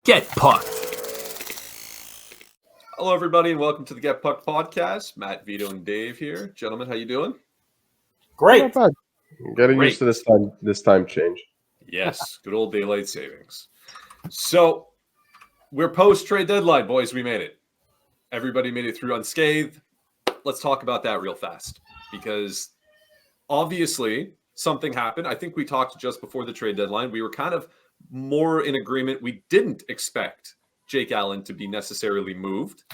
Get Pucked. Hello, everybody, and welcome to the Get Pucked podcast. Matt, Vito, and Dave here. Gentlemen, how you doing? Great. Not bad. Getting used to this time change. Yes, good old daylight savings. So, we're post-trade deadline, boys. We made it. Everybody made it through unscathed. Let's talk about that real fast, because obviously something happened. I think we talked just before the trade deadline. We were kind of more in agreement. We didn't expect Jake Allen to be necessarily moved.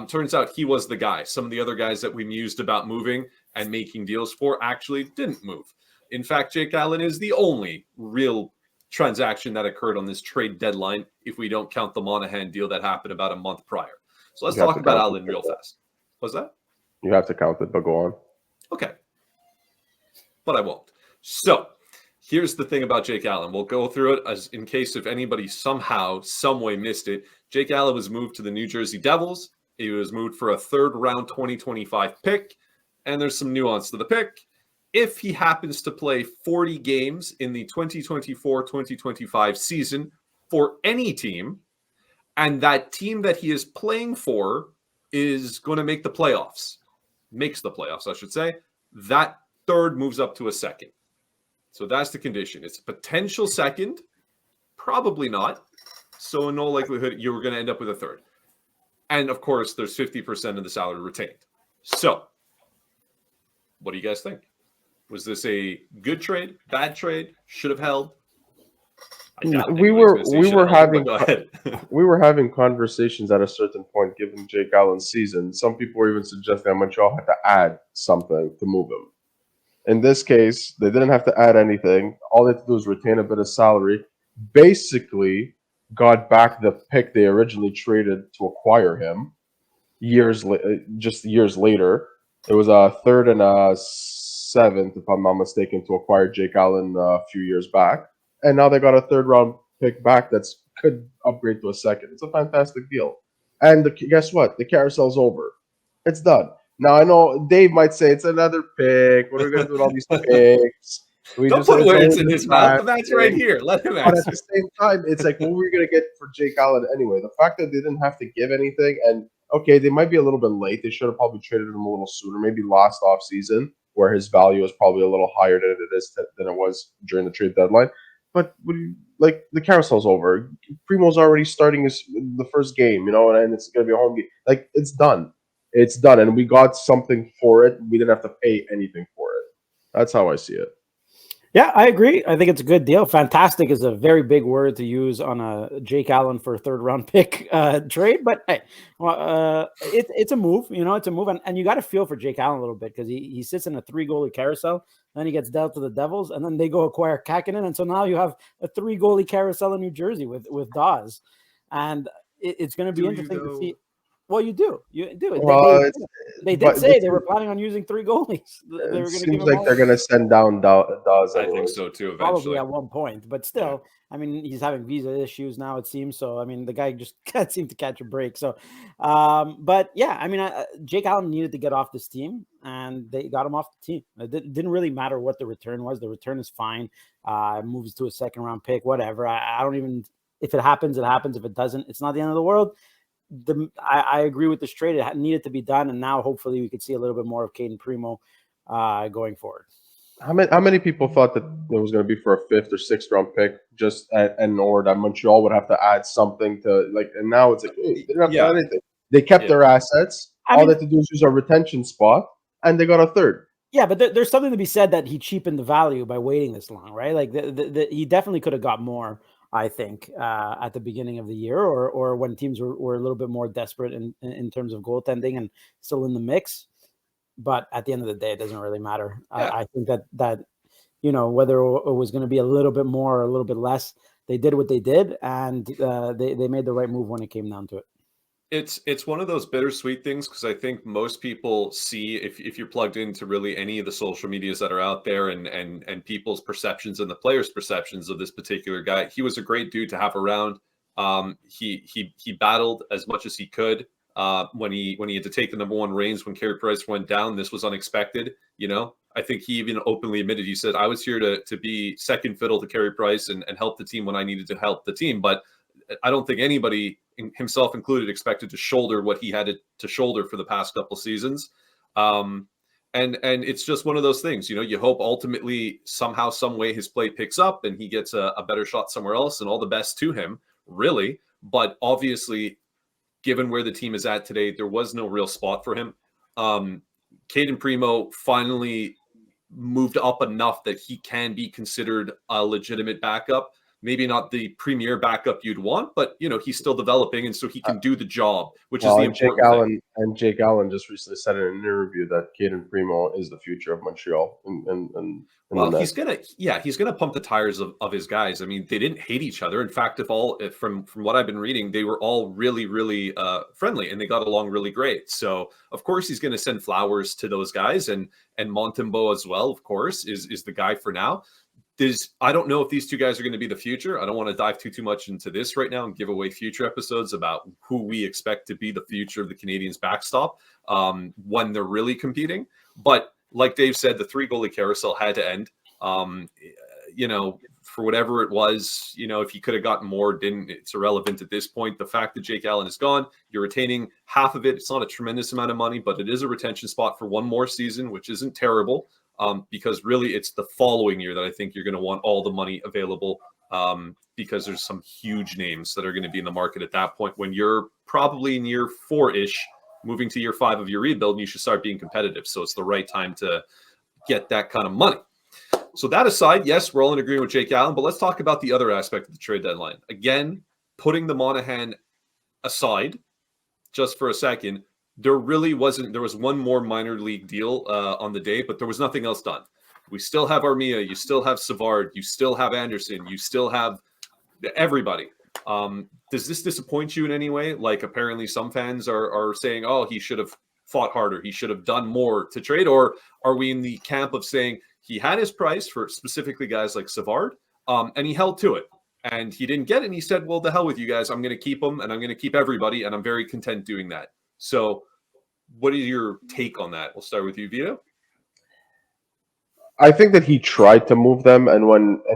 Turns out he was the guy. Some of the other guys that we mused about moving and making deals for actually didn't move. In fact, Jake Allen is the only real transaction that occurred on this trade deadline, if we don't count the Monahan deal that happened about a month prior. So let's talk about Allen real fast. What's that? You have to count it, but go on. Okay. But I won't. So here's the thing about Jake Allen. We'll go through it as in case if anybody somehow, some way missed it. Jake Allen was moved to the New Jersey Devils. He was moved for a third-round 2025 pick, and there's some nuance to the pick. If he happens to play 40 games in the 2024-2025 season for any team, and that team that he is playing for is going to make the playoffs, makes the playoffs, I should say, that third moves up to a second. So that's the condition. It's a potential second, probably not. So in no likelihood, you're going to end up with a third. And of course, there's 50% of the salary retained. So what do you guys think? Was this a good trade, bad trade, should have held? We were having conversations at a certain point, given Jake Allen's season. Some people were even suggesting that Montreal had to add something to move him. In this case, they didn't have to add anything. All they had to do was retain a bit of salary. Basically, got back the pick they originally traded to acquire him. Just years later, it was a third and a seventh, if I'm not mistaken, to acquire Jake Allen a few years back. And now they got a third-round pick back that could upgrade to a second. It's a fantastic deal. And guess what? The carousel's over. It's done. Now, I know Dave might say it's another pick. What are we going to do with all these picks? Don't put words in his mouth. The man's right here. Let him answer. But at the same time, it's like, what were we going to get for Jake Allen anyway? The fact that they didn't have to give anything, and okay, they might be a little bit late. They should have probably traded him a little sooner, maybe last offseason, where his value is probably a little higher than it was during the trade deadline. But the carousel's over. Primo's already starting the first game, and it's going to be a home game. Like, it's done. It's done, and we got something for it. We didn't have to pay anything for it. That's how I see it. Yeah, I agree. I think it's a good deal. Fantastic is a very big word to use on a Jake Allen for a third-round pick trade. But hey, it's a move. It's a move. And you got to feel for Jake Allen a little bit, because he sits in a 3-goalie carousel. Then he gets dealt to the Devils, and then they go acquire Kakinen. And so now you have a 3-goalie carousel in New Jersey with Dawes. And it's going to be interesting to see. Well, you do. Well, they did say they were planning on using 3 goalies. It seems like they're going to send down Dawes. I think so too. Eventually, probably at one point. But still, I mean, he's having visa issues now, it seems. So, I mean, the guy just can't seem to catch a break. So, but yeah, I mean, Jake Allen needed to get off this team, and they got him off the team. It didn't really matter what the return was. The return is fine. Moves to a second-round pick, whatever. I don't even. If it happens, it happens. If it doesn't, it's not the end of the world. I agree with this trade. It needed to be done, and now hopefully we could see a little bit more of Caden Primo going forward. How many people thought that it was going to be for a 5th or 6th round pick, or that Montreal would have to add something to, and now it's like, hey, they didn't have to add anything. They kept their assets. All they had to do was use a retention spot, and they got a third. Yeah, but there's something to be said that he cheapened the value by waiting this long, right? Like he definitely could have got more, I think, at the beginning of the year, or when teams were a little bit more desperate in terms of goaltending and still in the mix. But at the end of the day, it doesn't really matter. Yeah. I think that whether it was going to be a little bit more or a little bit less, they did what they did, and they made the right move when it came down to it. It's one of those bittersweet things, because I think most people see, if you're plugged into really any of the social medias that are out there and people's perceptions and the players' perceptions of this particular guy, he was a great dude to have around. He battled as much as he could when he had to take the number 1 reins when Carey Price went down. This was unexpected. I think he even openly admitted, he said, I was here to be second fiddle to Carey Price and help the team when I needed to help the team. But I don't think anybody, himself included, expected to shoulder what he had to shoulder for the past couple seasons. And it's just one of those things, you hope ultimately somehow, some way his play picks up and he gets a better shot somewhere else, and all the best to him, really. But obviously, given where the team is at today, there was no real spot for him. Caden Primo finally moved up enough that he can be considered a legitimate backup. Maybe not the premier backup you'd want, but he's still developing, and so he can do the job, which is the important thing. Jake Allen just recently said in an interview that Caden Primo is the future of Montreal. Well, he's gonna pump the tires of his guys. I mean, they didn't hate each other. In fact, from what I've been reading, they were all really, really friendly, and they got along really great. So of course he's gonna send flowers to those guys, and Montembeault as well, of course, is the guy for now. I don't know if these two guys are going to be the future. I don't want to dive too much into this right now and give away future episodes about who we expect to be the future of the Canadiens backstop when they're really competing. But like Dave said, the 3-goalie carousel had to end. For whatever it was, if he could have gotten more, it's irrelevant at this point. The fact that Jake Allen is gone, you're retaining half of it. It's not a tremendous amount of money, but it is a retention spot for one more season, which isn't terrible. Because really it's the following year that I think you're going to want all the money available, because there's some huge names that are going to be in the market at that point when you're probably in year 4-ish, moving to year 5 of your rebuild, and you should start being competitive. So it's the right time to get that kind of money. So that aside, yes, we're all in agreement with Jake Allen, but let's talk about the other aspect of the trade deadline. Again, putting the Monahan aside just for a second, there was one more minor league deal on the day, but there was nothing else done. We still have Armia, you still have Savard, you still have Anderson, you still have everybody. Does this disappoint you in any way? Like, apparently some fans are saying, oh, he should have fought harder, he should have done more to trade, or are we in the camp of saying he had his price for specifically guys like Savard, and he held to it, and he didn't get it, and he said, well, the hell with you guys, I'm going to keep him, and I'm going to keep everybody, and I'm very content doing that. So what is your take on that? We'll start with you, Vito. I think that he tried to move them, and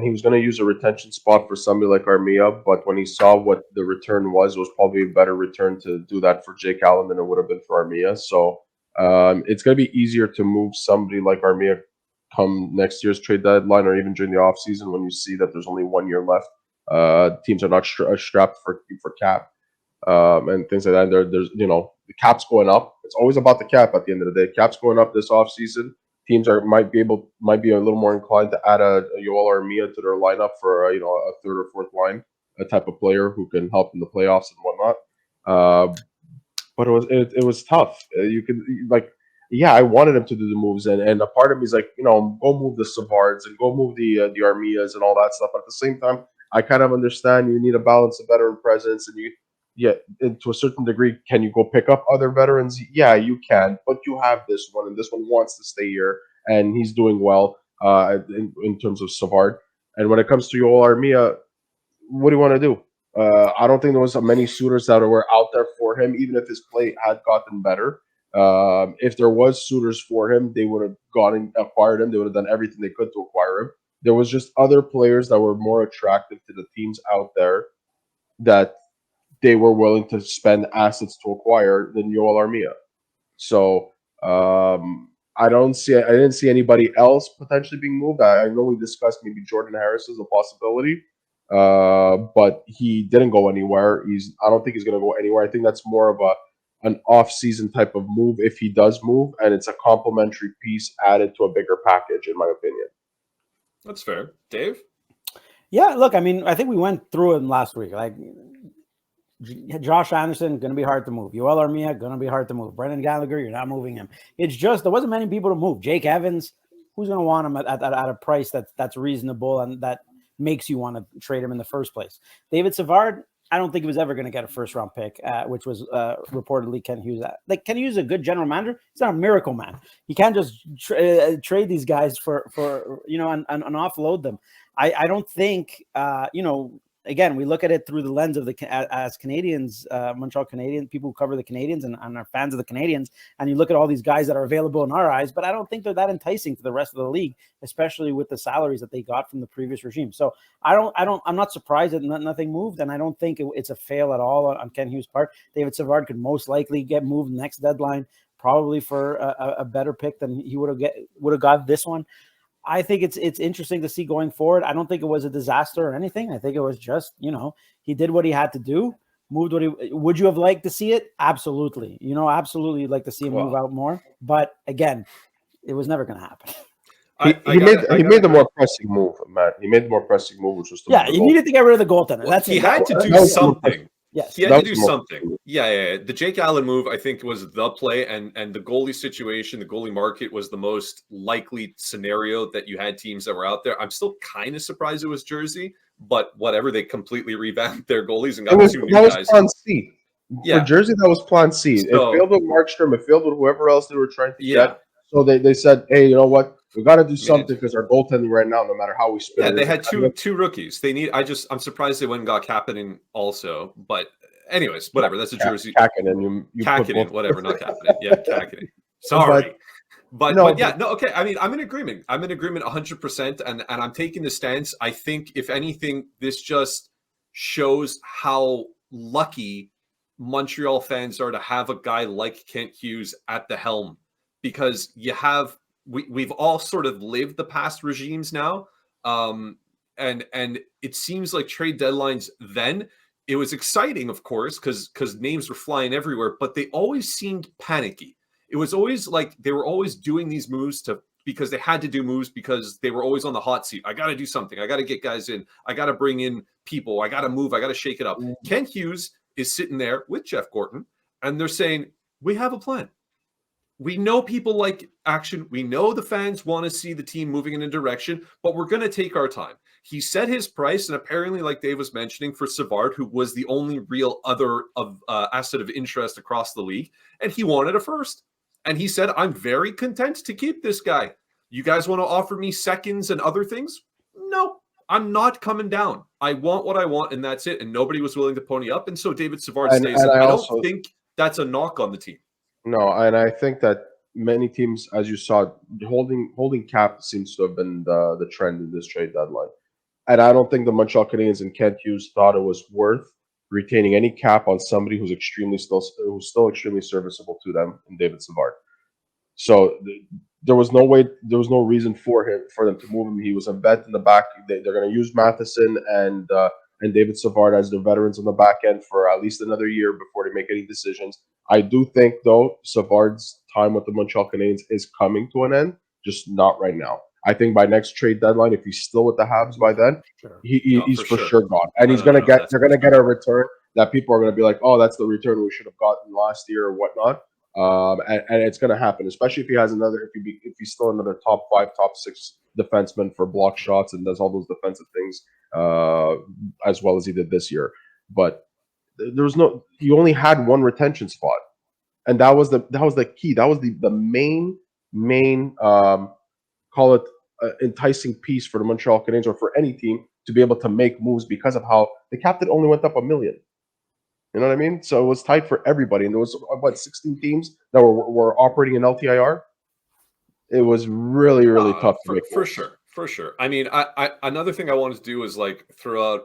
he was going to use a retention spot for somebody like Armia, but when he saw what the return was, it was probably a better return to do that for Jake Allen than it would have been for Armia. So it's going to be easier to move somebody like Armia come next year's trade deadline, or even during the offseason when you see that there's only 1 year left. Teams are not strapped for cap. And things like that. There's the cap's going up. It's always about the cap at the end of the day. Cap's going up this offseason. Teams might be a little more inclined to add a Yoel Armia to their lineup for a third or fourth line, a type of player who can help in the playoffs and whatnot. But it was tough. I wanted him to do the moves, and a part of me is like, go move the Savards and go move the Armias and all that stuff. But at the same time, I kind of understand you need a balance of veteran presence, and and to a certain degree, can you go pick up other veterans? Yeah, you can, but you have this one, and this one wants to stay here, and he's doing well in terms of Savard. And when it comes to Yoel Armia, what do you want to do? I don't think there was many suitors that were out there for him, even if his play had gotten better. If there was suitors for him, they would have acquired him. They would have done everything they could to acquire him. There was just other players that were more attractive to the teams out there that they were willing to spend assets to acquire than Yoel Armia. So I didn't see anybody else potentially being moved. I know we discussed maybe Jordan Harris as a possibility, but he didn't go anywhere. I don't think he's going to go anywhere. I think that's more of an off-season type of move if he does move, and it's a complementary piece added to a bigger package, in my opinion. That's fair. Dave? Yeah, look, I mean, I think we went through it last week. Like, Josh Anderson, going to be hard to move. Yoel Armia, going to be hard to move. Brendan Gallagher, you're not moving him. It's just there wasn't many people to move. Jake Evans, who's going to want him at a price that's reasonable and that makes you want to trade him in the first place? David Savard, I don't think he was ever going to get a first-round pick, which was reportedly Ken Hughes. Like, Ken Hughes is a good general manager. He's not a miracle man. You can't just trade these guys for and offload them. I don't think again, we look at it through the lens of as Canadians, Montreal Canadiens, people who cover the Canadiens and are fans of the Canadiens, and you look at all these guys that are available in our eyes, but I don't think they're that enticing to the rest of the league, especially with the salaries that they got from the previous regime. So I'm not surprised that nothing moved, and I don't think it's a fail at all on Ken Hughes' part. David Savard could most likely get moved next deadline, probably for a better pick than he would have got this one. I think it's interesting to see going forward. I don't think it was a disaster or anything. I think it was just, he did what he had to do, moved would you have liked to see it? Absolutely. Absolutely you'd like to see him move out more. But again, it was never going to happen. He made the more pressing move, Matt. He made the more pressing move, which was he needed to get rid of the goaltender. He had to do something. Yes. He had to do something. Yeah. The Jake Allen move, I think, was the play, and the goalie situation, the goalie market was the most likely scenario that you had teams that were out there. I'm still kind of surprised it was Jersey, but whatever. They completely revamped their goalies and got two new guys. That was plan C. For Jersey, that was plan C. So, it failed with Markstrom. It failed with whoever else they were trying to get. So they said, hey, you know what? We got to do something because our goaltending right now, no matter how we spin. Yeah, they had two rookies. I'm surprised they went and got Kapanen also. But anyways, whatever. That's a Jersey. Kapanen, Kapanen, whatever, not Kapanen. Yeah, Kapanen. Sorry. But okay. I mean, I'm in agreement. 100%. And I'm taking the stance. I think, if anything, this just shows how lucky Montreal fans are to have a guy like Kent Hughes at the helm, because we've all sort of lived the past regimes now. And it seems like trade deadlines then, it was exciting, of course, because names were flying everywhere, but they always seemed panicky. It was always like they were always doing these moves because they had to do moves because they were always on the hot seat. I got to do something. I got to get guys in. I got to bring in people. I got to move. I got to shake it up. Kent Hughes is sitting there with Jeff Gorton, and they're saying, we have a plan. We know people like action. We know the fans want to see the team moving in a direction, but we're going to take our time. He set his price, and apparently, like Dave was mentioning, for Savard, who was the only real other asset of interest across the league, and he wanted a first. And he said, I'm very content to keep this guy. You guys want to offer me seconds and other things? No, I'm not coming down. I want what I want, and that's it. And nobody was willing to pony up, and so David Savard stays. And I don't think that's a knock on the team. No, and I think that many teams, as you saw, holding cap seems to have been the trend in this trade deadline. And I don't think the Montreal Canadiens and Kent Hughes thought it was worth retaining any cap on somebody who's still extremely serviceable to them in David Savard. So there was no reason for them to move him. He was a vet in the back. They're going to use Matheson and David Savard as the veterans on the back end for at least another year before they make any decisions. I do think, though, Savard's time with the Montreal Canadiens is coming to an end, just not right now. I think by next trade deadline, if he's still with the Habs by then, he's for sure gone, and they're going to get a return that people are going to be like, oh, that's the return we should have gotten last year or whatnot. And it's going to happen, especially if he has if he's still another top 5, top 6 defenseman for block shots and does all those defensive things as well as he did this year. But he only had one retention spot, and that was the key. That was the main call it enticing piece for the Montreal Canadiens or for any team to be able to make moves because of how the captain only went up $1 million. You know what I mean? So it was tight for everybody, and there was 16 teams that were operating in LTIR. It was really tough to make for sure. For sure. I mean, I another thing I wanted to do is like throw out,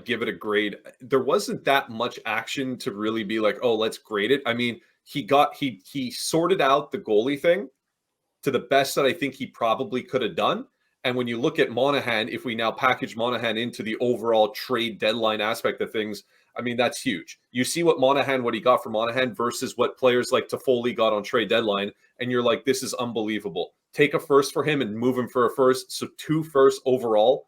give it a grade. There wasn't that much action to really be like, oh, let's grade it. I mean, he sorted out the goalie thing to the best that I think he probably could have done. And when you look at Monahan, if we now package Monahan into the overall trade deadline aspect of things, I mean, that's huge. You see what he got for Monahan versus what players like Toffoli got on trade deadline, and you're like, this is unbelievable. Take a first for him and move him for a first. So 2 firsts overall,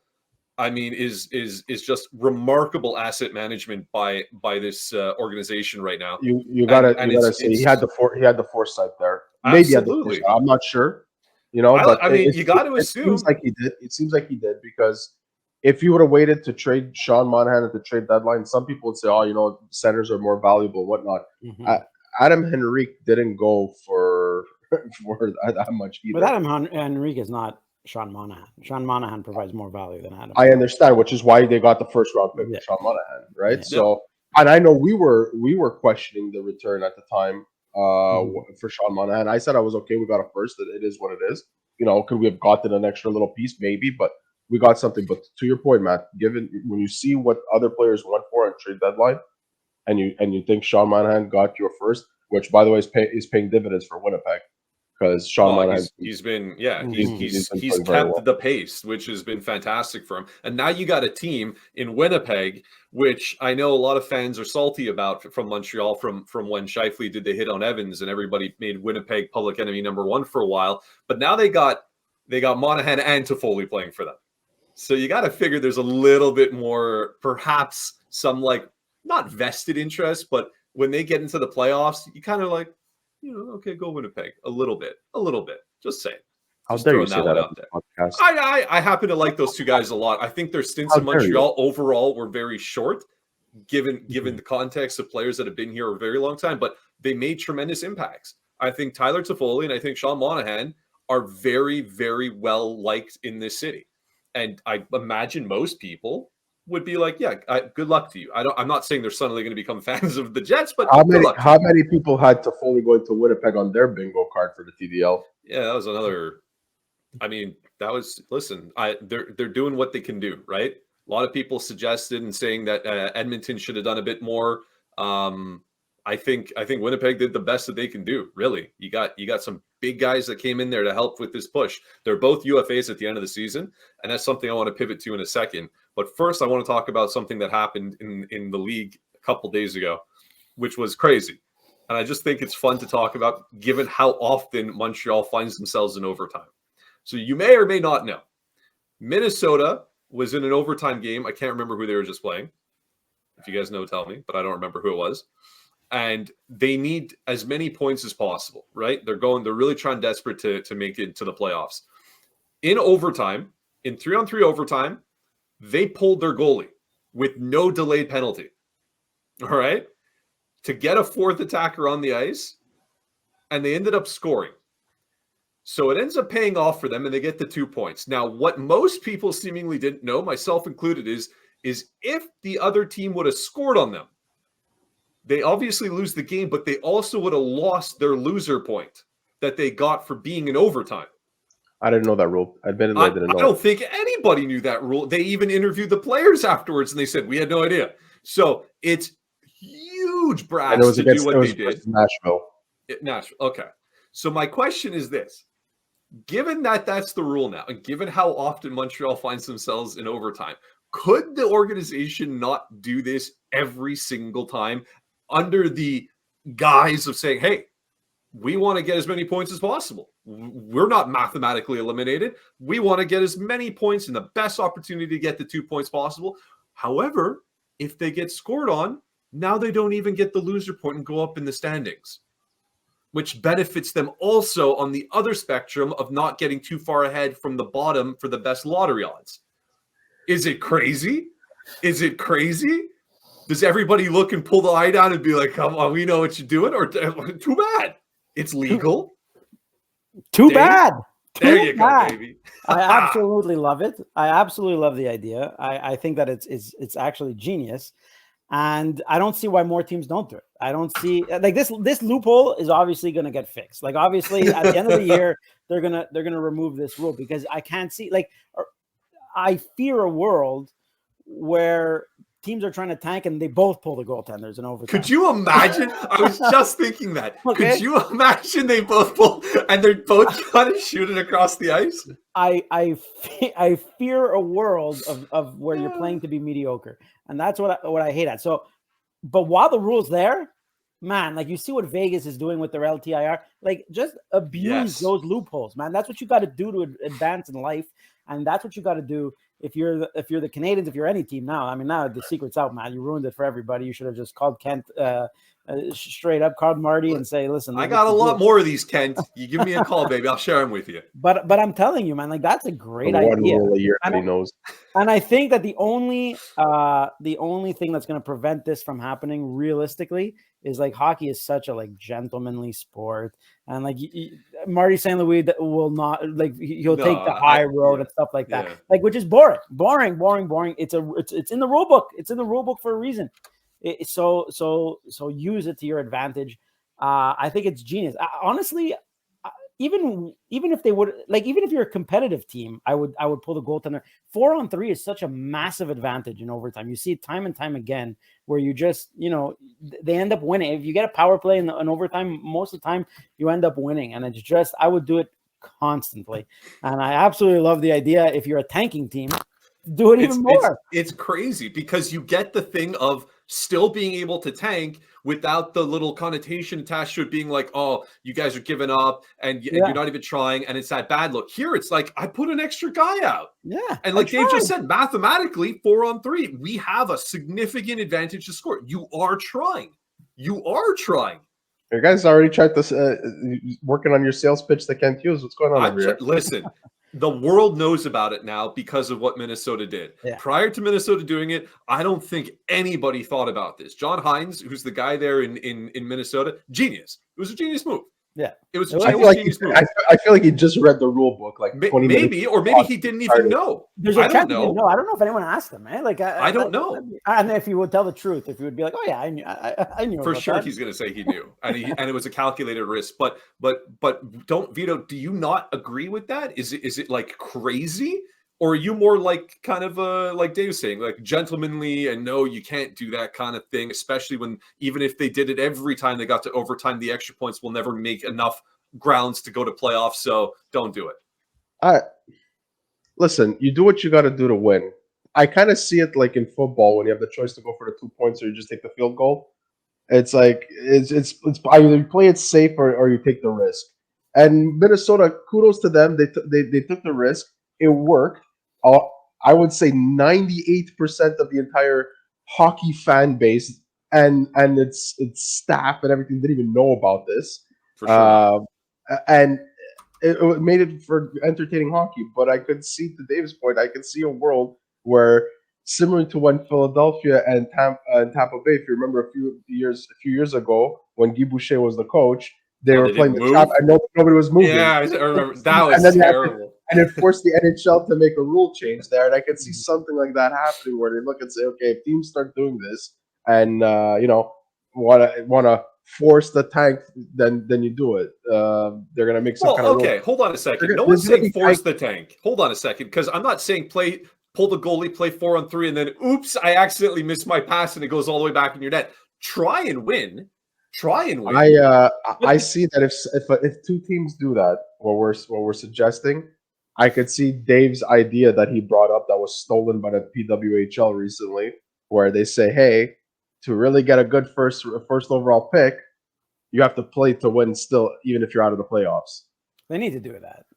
I mean, is just remarkable asset management by this organization right now. You gotta say he had the foresight there. Maybe absolutely. I'm not sure. You got to assume. It seems like he did because if he would have waited to trade Sean Monahan at the trade deadline, some people would say, oh, centers are more valuable and whatnot. Mm-hmm. Adam Henrique didn't go for that much either. But Adam Henrique is not Sean Monahan. Sean Monahan provides more value than Adam. I understand, which is why they got the first round pick with Sean Monahan, right? Yeah. So, and I know we were questioning the return at the time for Sean Monahan. I said I was okay. We got a first. It is what it is. Could we have gotten an extra little piece? Maybe, but we got something. But to your point, Matt, given when you see what other players went for on trade deadline, and you think Sean Monahan got your first, which by the way is paying dividends for Winnipeg. Because Sean Monahan, he's kept the pace, which has been fantastic for him. And now you got a team in Winnipeg, which I know a lot of fans are salty about from Montreal, from when Scheifele did the hit on Evans, and everybody made Winnipeg public enemy number one for a while. But now they got Monahan and Toffoli playing for them, so you got to figure there's a little bit more, perhaps some not vested interest, but when they get into the playoffs, you kind of okay, go Winnipeg a little bit. Just saying. How dare you say that out there? Podcast. I happen to like those two guys a lot. I think their stints in Montreal overall were very short, given the context of players that have been here a very long time, but they made tremendous impacts. I think Tyler Toffoli and I think Sean Monahan are very, very well liked in this city. And I imagine most people would be like, yeah, good luck to you. I'm not saying they're suddenly going to become fans of the Jets, but how many people had Toffoli going to Winnipeg on their bingo card for the TDL? Yeah, that was another. I mean, listen. They're doing what they can do, right? A lot of people suggested and saying that Edmonton should have done a bit more. I think Winnipeg did the best that they can do. Really, you got some big guys that came in there to help with this push. They're both UFAs at the end of the season, and that's something I want to pivot to in a second. But first, I want to talk about something that happened in the league a couple days ago, which was crazy. And I just think it's fun to talk about, given how often Montreal finds themselves in overtime. So you may or may not know, Minnesota was in an overtime game. I can't remember who they were just playing. If you guys know, tell me, but I don't remember who it was. And they need as many points as possible, right? They're really trying desperate to make it to the playoffs. In overtime, in 3-on-3 overtime, they pulled their goalie with no delayed penalty. All right? To get a fourth attacker on the ice, and they ended up scoring. So it ends up paying off for them, and they get the 2 points. Now, what most people seemingly didn't know, myself included, is if the other team would have scored on them, they obviously lose the game, but they also would have lost their loser point that they got for being in overtime. I didn't know that rule. I didn't know. I don't think anybody knew that rule. They even interviewed the players afterwards, and they said, we had no idea. So it's huge brass to do what they did. Nashville. Okay. So my question is this. Given that that's the rule now, and given how often Montreal finds themselves in overtime, could the organization not do this every single time under the guise of saying, hey, we want to get as many points as possible. We're not mathematically eliminated. We want to get as many points and the best opportunity to get the 2 points possible. However, if they get scored on, now they don't even get the loser point and go up in the standings, which benefits them also on the other spectrum of not getting too far ahead from the bottom for the best lottery odds. Is it crazy? Does everybody look and pull the eye down and be like, come on, we know what you're doing? Or too bad. It's legal. Too bad. There you go, baby. I absolutely love it. I absolutely love the idea. I think that it's actually genius. And I don't see why more teams don't do it. I don't see this loophole is obviously going to get fixed. Like, obviously at the end of the year, they're going to remove this rule, because I can't see, I fear a world where teams are trying to tank and they both pull the goaltenders in overtime. Could you imagine? I was just thinking that. Okay. Could you imagine they both pull and they're both trying to shoot it across the ice? I fear a world of where you're playing to be mediocre, and that's what I hate at. So, but while the rule's there, man, you see what Vegas is doing with their LTIR, just abuse those loopholes, man. That's what you got to do to advance in life, and that's what you got to do. If you're the Canadiens, if you're any team now, I mean, now the secret's out, man. You ruined it for everybody. You should have just called Kent straight up, called Marty and say, listen. I got a lot more of these, Kent. You give me a call, baby. I'll share them with you. But I'm telling you, man, that's a great idea. One rule a year, and he knows. And I think that the only thing that's going to prevent this from happening realistically is hockey is such a gentlemanly sport, and Marty St. Louis will not like he'll take the high road and stuff like that, which is boring. It's in the rule book. It's in the rule book for a reason. So use it to your advantage. I think it's genius. Honestly, even if they would even if you're a competitive team, I would pull the goaltender. 4-on-3 is such a massive advantage in overtime. You see it time and time again where you just they end up winning. If you get a power play in overtime, most of the time you end up winning. And it's just I would do it constantly. And I absolutely love the idea. If you're a tanking team, do it even more. It's crazy because you get the thing of still being able to tank without the little connotation attached to it being like, oh, you guys are giving up and you're not even trying. And it's that bad look. Here, it's like, I put an extra guy out. Yeah. And like Dave just said, mathematically, 4-on-3, we have a significant advantage to score. You are trying. You guys already tried this, working on your sales pitch to Kent Hughes. What's going on over here? Listen. The world knows about it now because of what Minnesota did. Yeah. Prior to Minnesota doing it, I don't think anybody thought about this. John Hines, who's the guy there in Minnesota, genius. It was a genius move. Yeah. It was I feel like he just read the rule book like 20 maybe, or maybe he didn't even know. I don't know. I don't know if anyone asked him, man. Like I don't know. And if he would tell the truth, if he would be like, "Oh yeah, I knew." For sure, he's going to say he knew, and it was a calculated risk. But don't Vito. Do you not agree with that? Is it like crazy? Or are you more like kind of like Dave's saying, like gentlemanly and no, you can't do that kind of thing, especially when even if they did it every time they got to overtime, the extra points will never make enough grounds to go to playoffs, so don't do it. Listen, you do what you got to do to win. I kind of see it like in football when you have the choice to go for the 2 points or you just take the field goal. It's like it's either you play it safe or you take the risk. And Minnesota, kudos to them. They took the risk. It worked. I would say 98% of the entire hockey fan base and its staff and everything didn't even know about this. For sure. And it made it for entertaining hockey. But I could see, to Dave's point, I could see a world where, similar to when Philadelphia and Tampa Bay, if you remember a few years ago when Guy Boucher was the coach, they were playing the trap and nobody was moving. Yeah, I remember. That was terrible. And it forced the NHL to make a rule change there. And I could see something like that happening where they look and say, okay, if teams start doing this and, want to force the tank, then you do it. They're going to make some kind of rule. Hold on a second. No one's saying force the tank. Hold on a second, because I'm not saying pull the goalie, play 4-on-3, and then, oops, I accidentally missed my pass and it goes all the way back in your net. Try and win. I see that if two teams do that, what we're suggesting, I could see Dave's idea that he brought up that was stolen by the PWHL recently, where they say, hey, to really get a good first overall pick, you have to play to win still, even if you're out of the playoffs. They need to do that.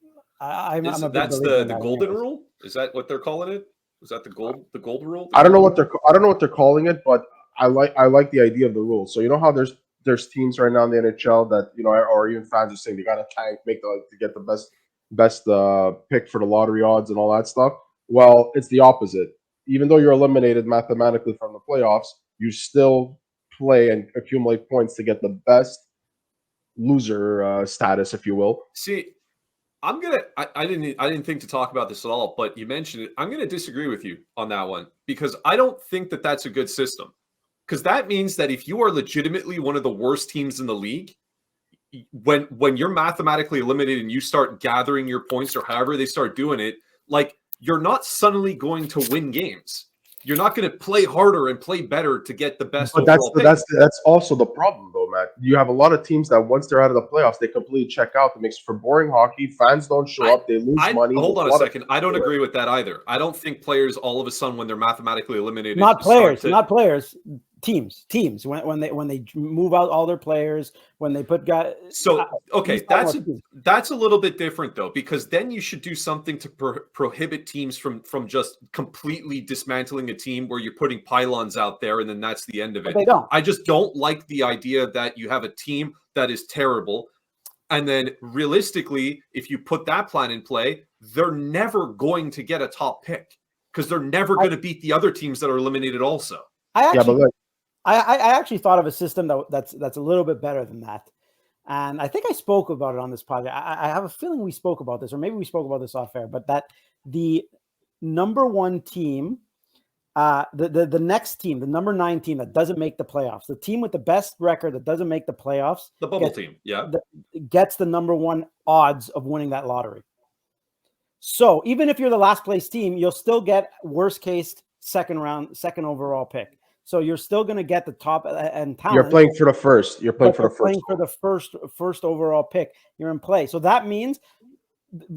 That's the golden rule? Is that what they're calling it? Is that the gold rule? I don't know what they're calling it, but I like the idea of the rule. So you know how there's teams right now in the NHL that or even fans are saying they got to tank, to get the best pick for the lottery odds and all that stuff. Well, it's the opposite. Even though you're eliminated mathematically from the playoffs, you still play and accumulate points to get the best loser status, if you will. See, I didn't think to talk about this at all, but you mentioned it. I'm gonna disagree with you on that one because I don't think that that's a good system. Because that means that if you are legitimately one of the worst teams in the league, when you're mathematically eliminated and you start gathering your points or however they start doing it, like you're not suddenly going to win games. You're not going to play harder and play better to get the best. But that's also the problem, though, Matt. You have a lot of teams that once they're out of the playoffs, they completely check out. It makes for boring hockey. Fans don't show up. They lose money. Hold on a second. I don't agree with that either. I don't think players all of a sudden when they're mathematically eliminated. Not players. Teams. When they move out all their players, when they put guys. So okay, that's a little bit different though, because then you should do something to prohibit teams from just completely dismantling a team where you're putting pylons out there and then that's the end of it. But they don't. I just don't like the idea that you have a team that is terrible, and then realistically, if you put that plan in play, they're never going to get a top pick because they're never going to beat the other teams that are eliminated also. I actually thought of a system that's a little bit better than that. And I think I spoke about it on this podcast. I have a feeling we spoke about this, or maybe we spoke about this off air, but that the number one team, the next team, the number 9 team that doesn't make the playoffs, the team with the best record that doesn't make the playoffs, the bubble team, gets the number 1 odds of winning that lottery. So even if you're the last place team, you'll still get worst case second overall pick. So you're still going to get the top and talent. You're playing for the first. You're playing for the first overall pick. You're in play. So that means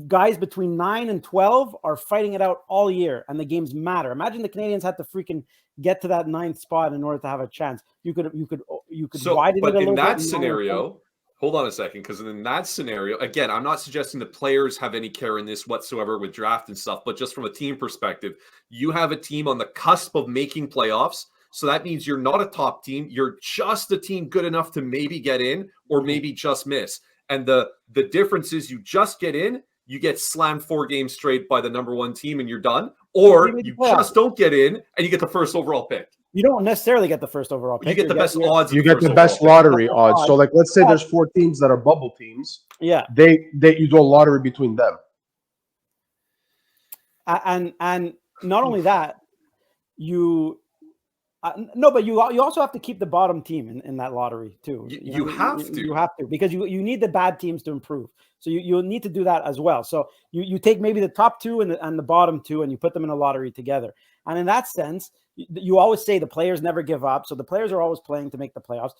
guys between 9 and 12 are fighting it out all year, and the games matter. Imagine the Canadiens had to freaking get to that 9th spot in order to have a chance. You could widen it a little bit. But in that scenario, hold on a second, because in that scenario, again, I'm not suggesting the players have any care in this whatsoever with draft and stuff, but just from a team perspective, you have a team on the cusp of making playoffs. So that means you're not a top team. You're just a team good enough to maybe get in or maybe just miss. And the difference is you just get in, you get slammed 4 games straight by the number 1 team and you're done. Or you just don't get in and you get the first overall pick. You don't necessarily get the first overall pick. You get the best odds. You get the best lottery odds. So like, let's say there's 4 teams that are bubble teams. Yeah. You do a lottery between them. And not only that, but you also have to keep the bottom team in that lottery too. You have to, because you need the bad teams to improve. So you'll need to do that as well. So you take maybe the top 2 and the bottom 2 and you put them in a lottery together. And in that sense, you always say the players never give up. So the players are always playing to make the playoffs.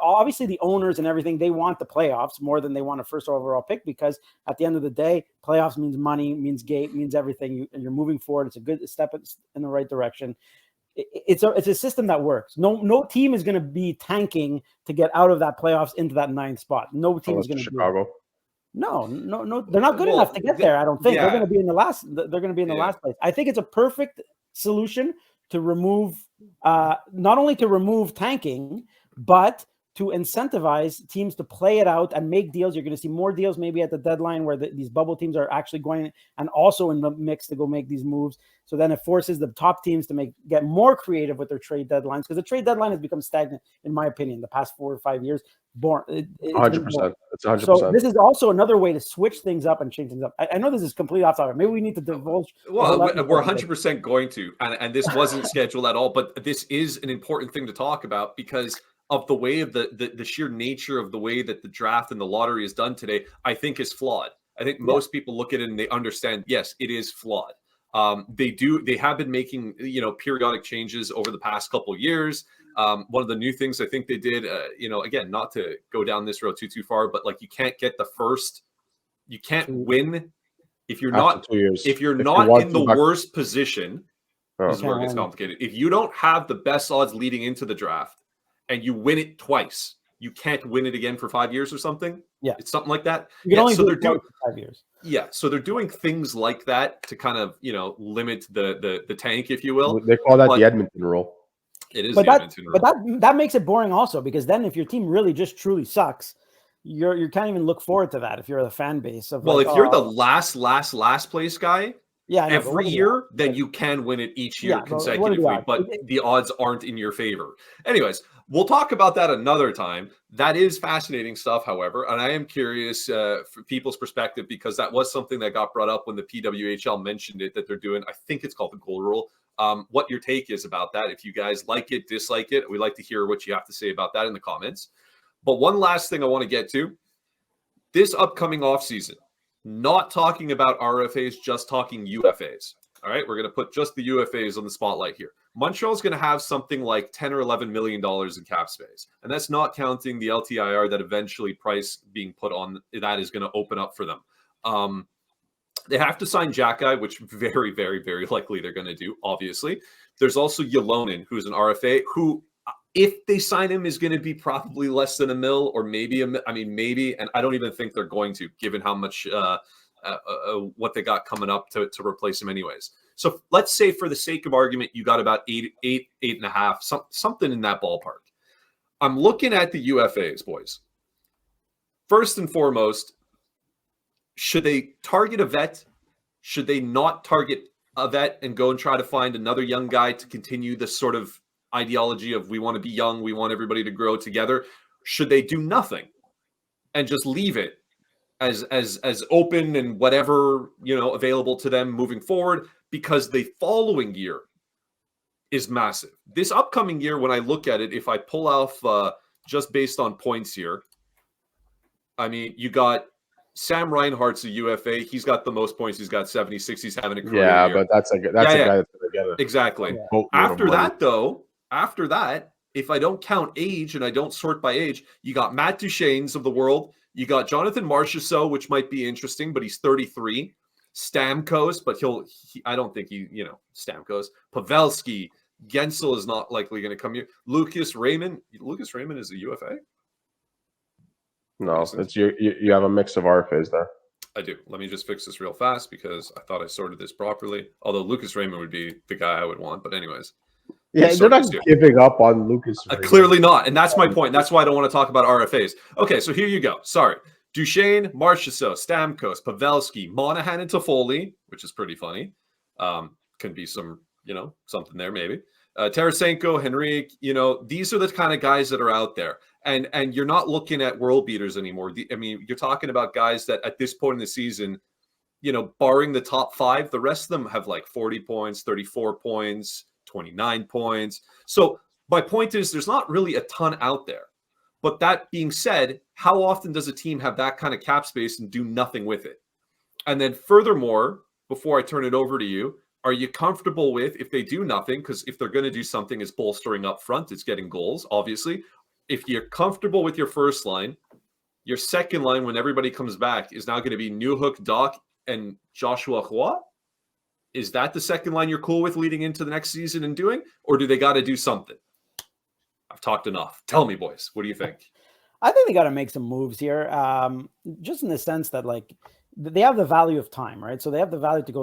Obviously the owners and everything, they want the playoffs more than they want a first overall pick, because at the end of the day, playoffs means money, means gate, means everything. You're moving forward. It's a good step in the right direction. It's a system that works. No team is going to be tanking to get out of that playoffs into that 9th spot. No team is going to Chicago. No, they're not good enough to get there. I don't think they're going to be in the last. They're going to be in the last place. I think it's a perfect solution to remove, not only to remove tanking, but to incentivize teams to play it out and make deals. You're going to see more deals maybe at the deadline where these bubble teams are actually going and also in the mix to go make these moves. So then it forces the top teams to get more creative with their trade deadlines, because the trade deadline has become stagnant, in my opinion, the past 4 or 5 years. 100%. It's 100%. So this is also another way to switch things up and change things up. I know this is completely off topic. Maybe we need to divulge. Well, we're 100% going to, and this wasn't scheduled at all, but this is an important thing to talk about because of the way of the sheer nature of the way that the draft and the lottery is done today, I think is flawed. I think most people look at it and they understand, yes, it is flawed. They have been making, periodic changes over the past couple of years. One of the new things I think they did, again, not to go down this road too far, but like you can't win if you're not 2 years. If you're not in the worst position. This is where it gets complicated. If you don't have the best odds leading into the draft and you win it twice, you can't win it again for 5 years or something. Yeah, it's something like that. You can only do it for 5 years. Yeah, so they're doing things like that to kind of limit the tank, if you will. They call that the Edmonton rule. It is the Edmonton rule. But that makes it boring also, because then if your team really just truly sucks, you can't even look forward to that if you're the fan base of. Well, if you're the last place guy. Yeah, every year, then you can win it each year consecutively, but the odds aren't in your favor. Anyways, we'll talk about that another time. That is fascinating stuff, however, and I am curious for people's perspective, because that was something that got brought up when the PWHL mentioned it, that they're doing. I think it's called the goal rule. What your take is about that. If you guys like it, dislike it, we'd like to hear what you have to say about that in the comments. But one last thing I want to get to, this upcoming offseason. Not talking about RFAs, just talking UFAs. All right, we're going to put just the UFAs on the spotlight here. Montreal's going to have something like $10 or $11 million in cap space, and that's not counting the LTIR that eventually price being put on that is going to open up for them. They have to sign Xhekaj, which very, very, very likely they're going to do. Obviously, there's also Ylonen, who's an RFA, who, if they sign him, is going to be probably less than $1 million, or maybe maybe, and I don't even think they're going to, given how much what they got coming up to replace him anyways. So let's say, for the sake of argument, you got about 8.5, something in that ballpark. I'm looking at the UFAs, boys. First and foremost, should they target a vet? Should they not target a vet and go and try to find another young guy to continue this sort of ideology of we want to be young, we want everybody to grow together? Should they do nothing? and just leave it as open and whatever, available to them moving forward, because the following year is massive. This upcoming year, when I look at it, if I pull off just based on points here, I mean, you got Sam Reinhart's a UFA. He's got the most points. He's got 76. He's having a career year. But that's a guy that's going to get it. Exactly. After that, if I don't count age and I don't sort by age, you got Matt Duchene's of the world. You got Jonathan Marchessault, which might be interesting, but he's 33. Stamkos, but I don't think Stamkos. Pavelski, Gensel is not likely going to come here. Lucas Raymond is a UFA? No, it's you have a mix of RFAs there. I do. Let me just fix this real fast because I thought I sorted this properly. Although Lucas Raymond would be the guy I would want, but anyways. Yeah, they're not giving up on Lucas Raymond. Clearly not, and that's my point. That's why I don't want to talk about RFAs. Okay, so here you go. Sorry. Duchene, Marchessault, Stamkos, Pavelski, Monahan, and Toffoli, which is pretty funny. Can be some, something there maybe. Tarasenko, Henrique, these are the kind of guys that are out there. And you're not looking at world beaters anymore. You're talking about guys that at this point in the season, barring the top 5, the rest of them have like 40 points, 34 points, 29 points. So my point is there's not really a ton out there. But that being said, how often does a team have that kind of cap space and do nothing with it? And then furthermore, before I turn it over to you, are you comfortable with, if they do nothing, because if they're going to do something, it's bolstering up front, it's getting goals, obviously. If you're comfortable with your first line, your second line, when everybody comes back, is now going to be Newhook, Doc, and Joshua Roy. Is that the second line you're cool with leading into the next season and doing? Or do they got to do something? I've talked enough. Tell me, boys. What do you think? I think they got to make some moves here, just in the sense that, like, they have the value of time, right? So they have the value to go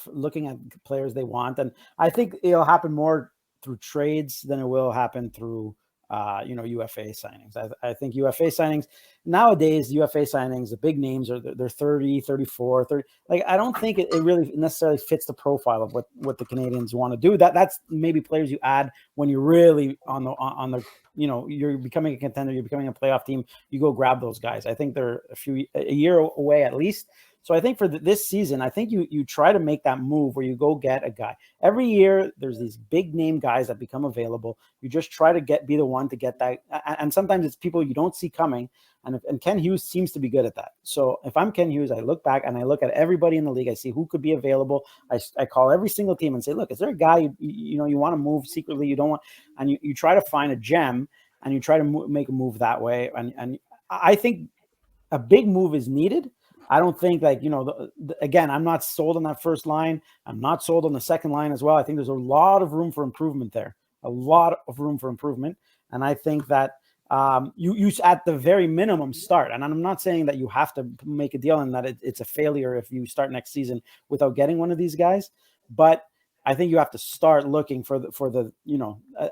looking at players they want. And I think it'll happen more through trades than it will happen through UFA signings. I think UFA signings nowadays, the big names they're 30, 34, 30. Like, I don't think it really necessarily fits the profile of what the Canadians want to do. That's maybe players you add when you're really on the you're becoming a contender, you're becoming a playoff team, you go grab those guys. I think they're a year away at least. So I think for this season, I think you try to make that move where you go get a guy. Every year, there's these big name guys that become available. You just try to be the one to get that. And sometimes it's people you don't see coming. And Ken Hughes seems to be good at that. So if I'm Ken Hughes, I look back and I look at everybody in the league. I see who could be available. I call every single team and say, look, is there a guy you want to move secretly? You don't want, and you try to find a gem and you try to make a move that way. And I think a big move is needed. I don't think, like, again, I'm not sold on that first line. I'm not sold on the second line as well. I think there's a lot of room for improvement there, And I think that you at the very minimum start. And I'm not saying that you have to make a deal and that it's a failure if you start next season without getting one of these guys. But I think you have to start looking for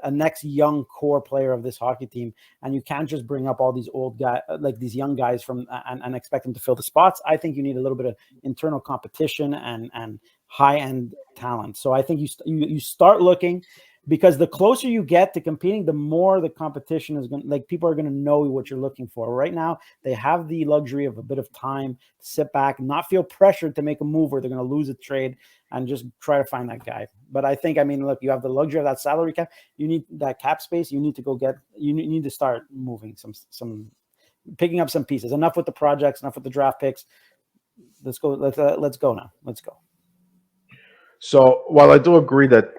a next young core player of this hockey team, and you can't just bring up all these old guys, like these young guys and expect them to fill the spots. I think you need a little bit of internal competition and high end talent. So I think you start looking, because the closer you get to competing, the more the competition is going to, like, people are going to know what you're looking for. Right now, they have the luxury of a bit of time to sit back, not feel pressured to make a move where they're going to lose a trade, and just try to find that guy. But I think, look, you have the luxury of that salary cap. You need that cap space. You need to you need to start moving picking up some pieces. Enough with the projects, enough with the draft picks. Let's go. Let's go now. Let's go. So while I do agree that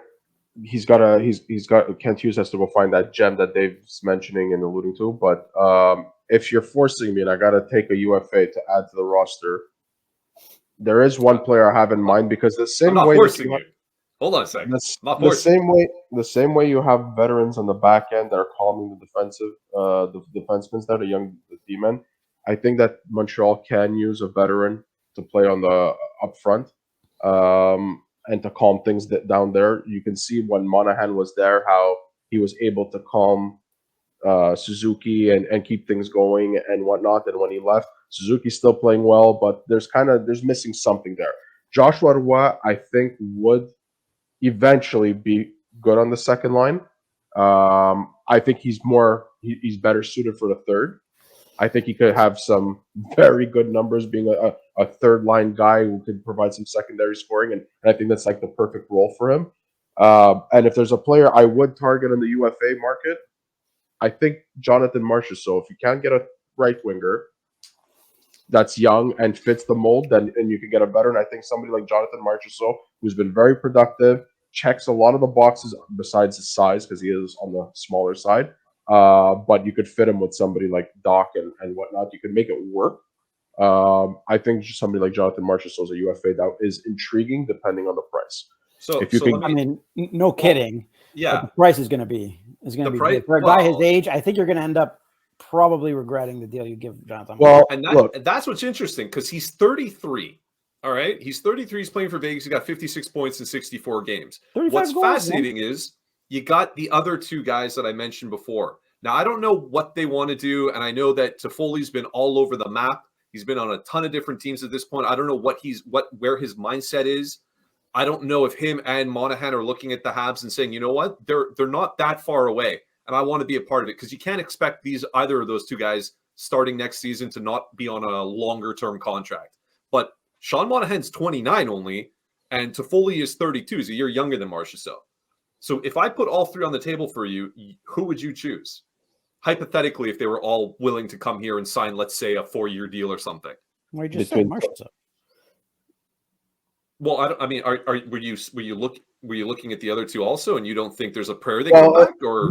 Kent Hughes has to go find that gem that Dave's mentioning and alluding to, but if you're forcing me and I got to take a UFA to add to the roster, there is one player I have in mind, because the same way. I'm not forcing you. Hold on a second. The same way you have veterans on the back end that are calming the defensemen, that are young D-men. I think that Montreal can use a veteran to play on the up front. And to calm things down there. You can see when Monahan was there, how he was able to calm Suzuki and keep things going and whatnot. And when he left, Suzuki's still playing well, but there's missing something there. Joshua Roy, I think, would eventually be good on the second line. I think he's better suited for the third. I think he could have some very good numbers being a third line guy who could provide some secondary scoring, and I think that's like the perfect role for him. And if there's a player I would target in the UFA market, I think Jonathan Marchessault. If you can't get a right winger that's young and fits the mold, then and you can get a veteran. I think somebody like Jonathan Marchessault, who's been very productive, checks a lot of the boxes besides his size because he is on the smaller side. But you could fit him with somebody like Doc and whatnot. You could make it work. I think just somebody like Jonathan Marchessault is a UFA that is intriguing depending on the price. So, if you can, I mean, no kidding. Yeah, the price is going to be good. For a guy his age. I think you're going to end up probably regretting the deal you give Jonathan. Well, and that's what's interesting because he's 33. All right, he's 33. He's playing for Vegas. He got 56 points in 64 games. What's fascinating is you got the other two guys that I mentioned before. Now, I don't know what they want to do, and I know that Toffoli's been all over the map. He's been on a ton of different teams at this point. I don't know where his mindset is. I don't know if him and Monahan are looking at the Habs and saying, you know what, they're not that far away, and I want to be a part of it, because you can't expect either of those two guys starting next season to not be on a longer term contract. But Sean Monahan's 29 only, and Toffoli is 32. He's a year younger than Marchessault. So if I put all three on the table for you, who would you choose? Hypothetically, if they were all willing to come here and sign, let's say, a 4-year deal or something. Well, you just said Marchessault. Well, were you looking at the other two also, and you don't think there's a prayer they come back? Or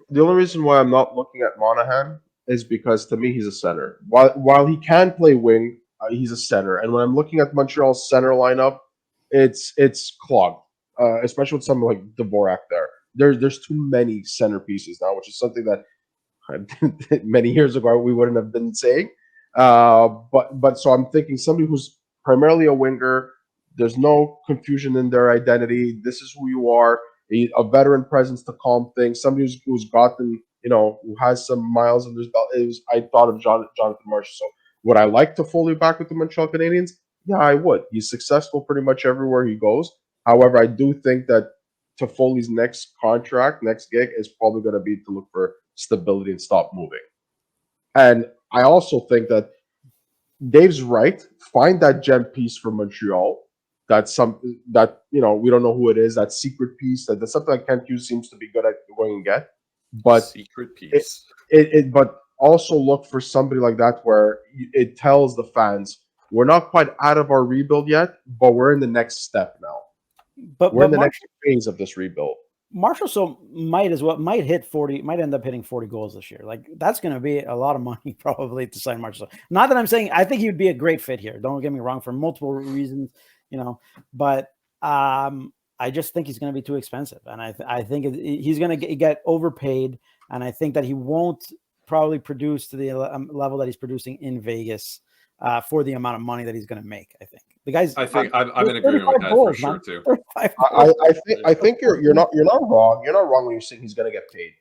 the only reason why I'm not looking at Monahan is because to me he's a center. While he can play wing, he's a center. And when I'm looking at Montreal's center lineup, it's clogged, especially with someone like Dvorak there. There's too many centerpieces now, which is something that many years ago we wouldn't have been saying. But so I'm thinking somebody who's primarily a winger. There's no confusion in their identity. This is who you are. A veteran presence to calm things. Somebody who's gotten, who has some miles under his belt. I thought of Jonathan Marchessault. Would I like Toffoli back with the Montreal Canadiens? Yeah, I would. He's successful pretty much everywhere he goes. However, I do think that Toffoli's next gig is probably going to be to look for stability and stop moving. And I also think that Dave's right. Find that gem piece for Montreal. That's something that, we don't know who it is. That secret piece. That's something that Kent Hughes seems to be good at going and get. But secret piece. But also look for somebody like that where it tells the fans, we're not quite out of our rebuild yet, but we're in the next step now. We're in the next phase of this rebuild. Marchessault might end up hitting 40 goals this year. Like, that's going to be a lot of money probably to sign Marchessault. Not that I'm saying I think he would be a great fit here. Don't get me wrong, for multiple reasons, but I just think he's going to be too expensive. And I think he's going to get overpaid. And I think that he won't probably produce to the level that he's producing in Vegas for the amount of money that he's going to make. I think the guys. I think I'm in agreement with that for sure too. I think you're not wrong. You're not wrong when you're saying he's going to get paid.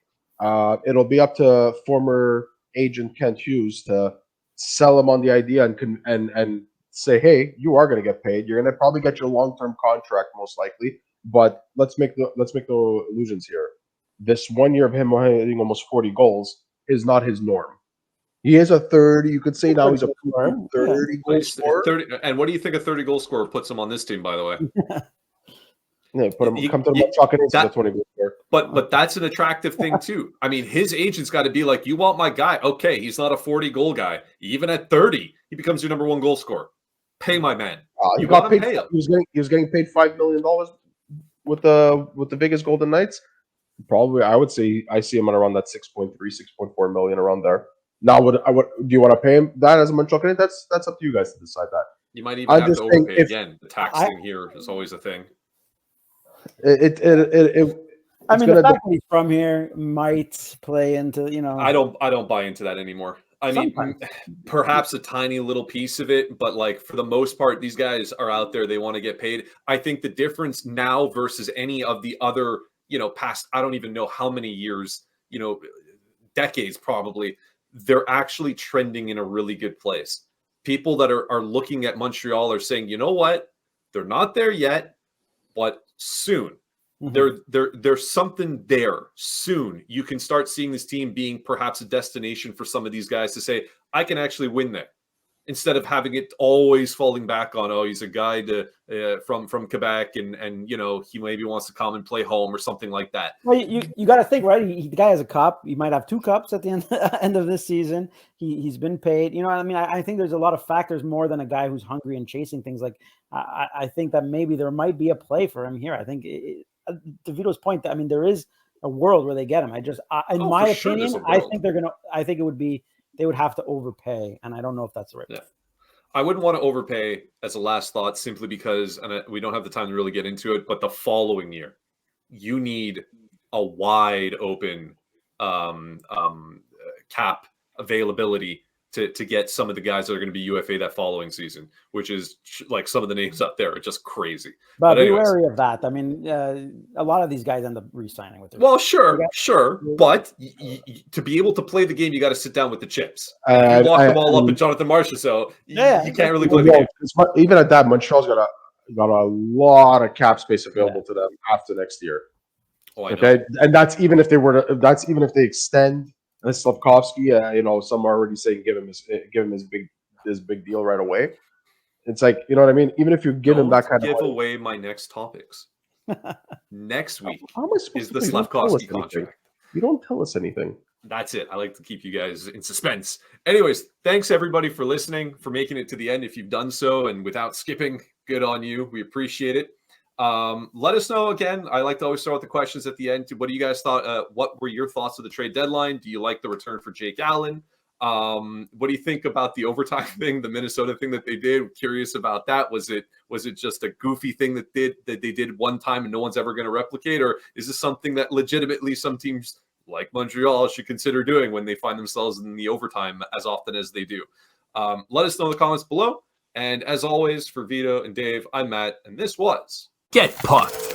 It'll be up to former agent Kent Hughes to sell him on the idea and say, hey, you are going to get paid. You're going to probably get your long-term contract most likely. But let's make no illusions here. This 1 year of him hitting almost 40 goals is not his norm. He is a 30. You could say now he's a 30 goal scorer. 30, and what do you think a 30 goal scorer puts him on this team, by the way? Yeah, come to the Montreal Canadiens, 20 goal scorer. But that's an attractive thing too. I mean, his agent's got to be like, you want my guy? Okay, he's not a 40 goal guy. Even at 30, he becomes your number one goal scorer. Pay my man. You got paid. He was getting paid $5 million with the Vegas Golden Knights. Probably, I would say I see him at around that 6.3, 6.4 million around there. Now, do you want to pay him that as a Montreal Canadian? That's up to you guys to decide that. You might even have to overpay again. The tax thing here is always a thing. I mean, the fact that he's from here might play into, I don't buy into that anymore. I mean, perhaps a tiny little piece of it, but like for the most part, these guys are out there. They want to get paid. I think the difference now versus any of the other, past, I don't even know how many years, decades probably, they're actually trending in a really good place. People that are looking at Montreal are saying, you know what? They're not there yet, but soon There's something there soon. You can start seeing this team being perhaps a destination for some of these guys to say, I can actually win there, instead of having it always falling back on, oh, he's a guy from Quebec and he maybe wants to come and play home or something like that. Well, you got to think, right? The guy has a cup. He might have 2 cups at the end of this season. He's been paid. I mean, I think there's a lot of factors more than a guy who's hungry and chasing things. Like I think that maybe there might be a play for him here. I think to Vito's point, I mean, there is a world where they get him. In my opinion, I think it would be, they would have to overpay, and I don't know if that's the right. Yeah. I wouldn't want to overpay as a last thought, simply because, and we don't have the time to really get into it, but the following year, you need a wide open cap availability to get some of the guys that are going to be UFA that following season, which is like some of the names up there are just crazy. But be wary of that. I mean, a lot of these guys end up re-signing with their. Well, sure. But to be able to play the game, you got to sit down with the chips. You lock them all up in Jonathan Marchessault, you can't really play the game. Even at that, Montreal's got a lot of cap space available to them after next year. Oh, I know. Okay, and that's even if they extend Slavkovsky. Some are already saying give him his big deal right away. It's like, you know what I mean. Even if you give him that kind of give away my next topics. Next week is the Slavkovsky contract. You don't tell us anything. That's it. I like to keep you guys in suspense. Anyways, thanks everybody for listening, for making it to the end. If you've done so and without skipping, good on you. We appreciate it. Let us know again. I like to always throw out the questions at the end. What do you guys thought? What were your thoughts of the trade deadline? Do you like the return for Jake Allen? What do you think about the overtime thing, the Minnesota thing that they did? Curious about that. Was it just a goofy thing that they did one time and no one's ever going to replicate, or is this something that legitimately some teams like Montreal should consider doing when they find themselves in the overtime as often as they do? Let us know in the comments below. And as always, for Vito and Dave, I'm Matt, and this was Get Pucked.